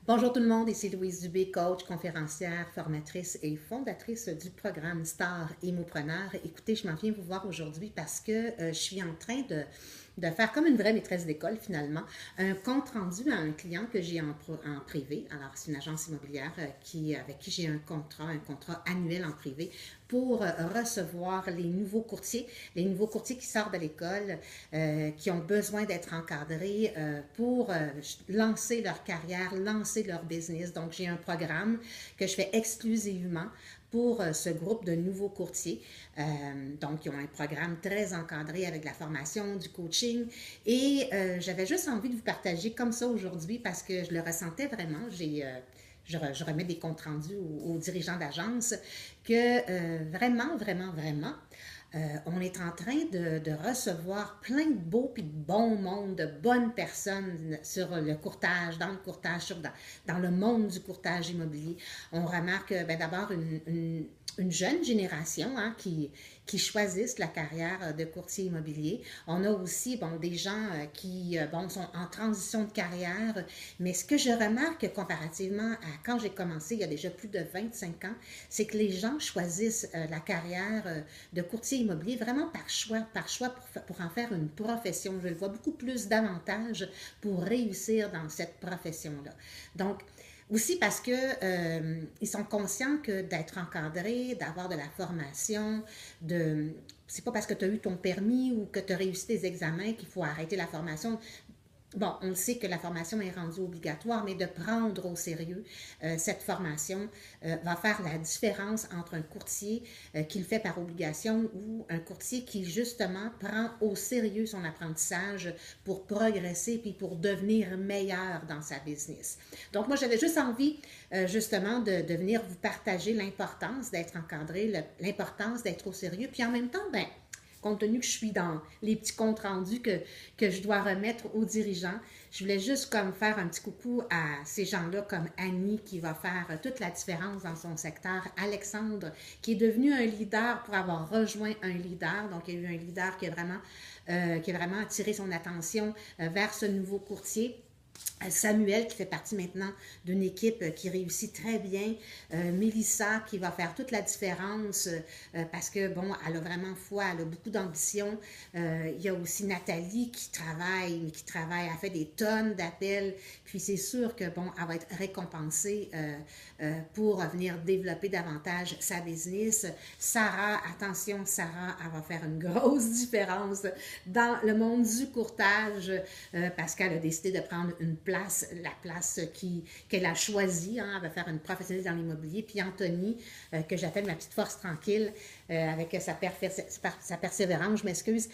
Bonjour tout le monde, ici Louise Dubé, coach, conférencière, formatrice et fondatrice du programme Star Émopreneur. Écoutez, je m'en viens vous voir aujourd'hui parce que je suis en train de faire comme une vraie maîtresse d'école finalement, un compte rendu à un client que j'ai en privé. Alors, c'est une agence immobilière avec qui j'ai un contrat annuel en privé pour recevoir les nouveaux courtiers qui sortent de l'école, qui ont besoin d'être encadrés pour lancer leur carrière, lancer leur business. Donc, j'ai un programme que je fais exclusivement pour ce groupe de nouveaux courtiers. Donc, ils ont un programme très encadré avec de la formation, du coaching. Et j'avais juste envie de vous partager comme ça aujourd'hui parce que je le ressentais vraiment. Je remets des comptes rendus aux dirigeants d'agence que vraiment, on est en train de recevoir plein de beaux et de bons mondes, de bonnes personnes sur le courtage, dans le courtage, dans le monde du courtage immobilier. On remarque d'abord une jeune génération qui choisissent la carrière de courtier immobilier. On a aussi des gens qui sont en transition de carrière, mais ce que je remarque comparativement à quand j'ai commencé il y a déjà plus de 25 ans, c'est que les gens choisissent la carrière de courtier immobilier vraiment par choix pour en faire une profession. Je le vois beaucoup plus d'avantages pour réussir dans cette profession-là. Donc, aussi parce que ils sont conscients que d'être encadré, d'avoir de la formation, c'est pas parce que tu as eu ton permis ou que tu as réussi tes examens qu'il faut arrêter la formation. Bon, on sait que la formation est rendue obligatoire, mais de prendre au sérieux cette formation va faire la différence entre un courtier qui le fait par obligation ou un courtier qui justement prend au sérieux son apprentissage pour progresser puis pour devenir meilleur dans sa business. Donc moi, j'avais juste envie justement de venir vous partager l'importance d'être encadré, l'importance d'être au sérieux, puis en même temps, compte tenu que je suis dans les petits comptes rendus que je dois remettre aux dirigeants, je voulais juste comme faire un petit coucou à ces gens-là comme Annie qui va faire toute la différence dans son secteur, Alexandre qui est devenu un leader pour avoir rejoint un leader, donc il y a eu un leader qui a vraiment attiré son attention vers ce nouveau courtier. Samuel qui fait partie maintenant d'une équipe qui réussit très bien, Mélissa qui va faire toute la différence parce que bon, elle a vraiment foi, elle a beaucoup d'ambition. Il y a aussi Nathalie qui travaille, elle fait des tonnes d'appels, puis c'est sûr que bon, elle va être récompensée pour venir développer davantage sa business. Sarah, attention, Sarah, elle va faire une grosse différence dans le monde du courtage parce qu'elle a décidé de prendre la place qu'elle a choisie. Hein, elle va faire une professionnelle dans l'immobilier. Puis Anthony, que j'appelle ma petite force tranquille, avec sa persévérance, je m'excuse,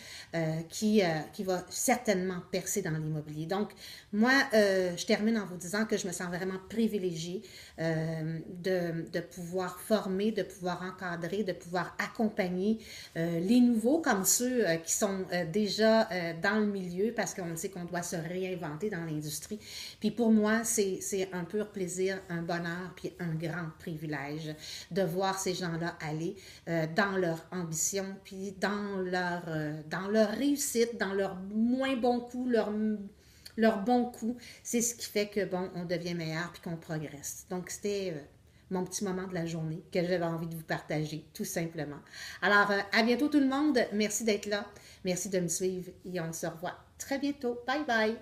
qui va certainement percer dans l'immobilier. Donc, moi, je termine en vous disant que je me sens vraiment privilégiée de pouvoir former, de pouvoir encadrer, de pouvoir accompagner les nouveaux comme ceux qui sont déjà dans le milieu parce qu'on sait qu'on doit se réinventer dans l'industrie. Puis pour moi, c'est un pur plaisir, un bonheur, puis un grand privilège de voir ces gens-là aller dans leur ambition, puis dans leur réussite, dans leur moins bon coup, leur bon coup. C'est ce qui fait que, bon, on devient meilleur, puis qu'on progresse. Donc, c'était mon petit moment de la journée que j'avais envie de vous partager, tout simplement. Alors, à bientôt tout le monde. Merci d'être là. Merci de me suivre et on se revoit très bientôt. Bye bye.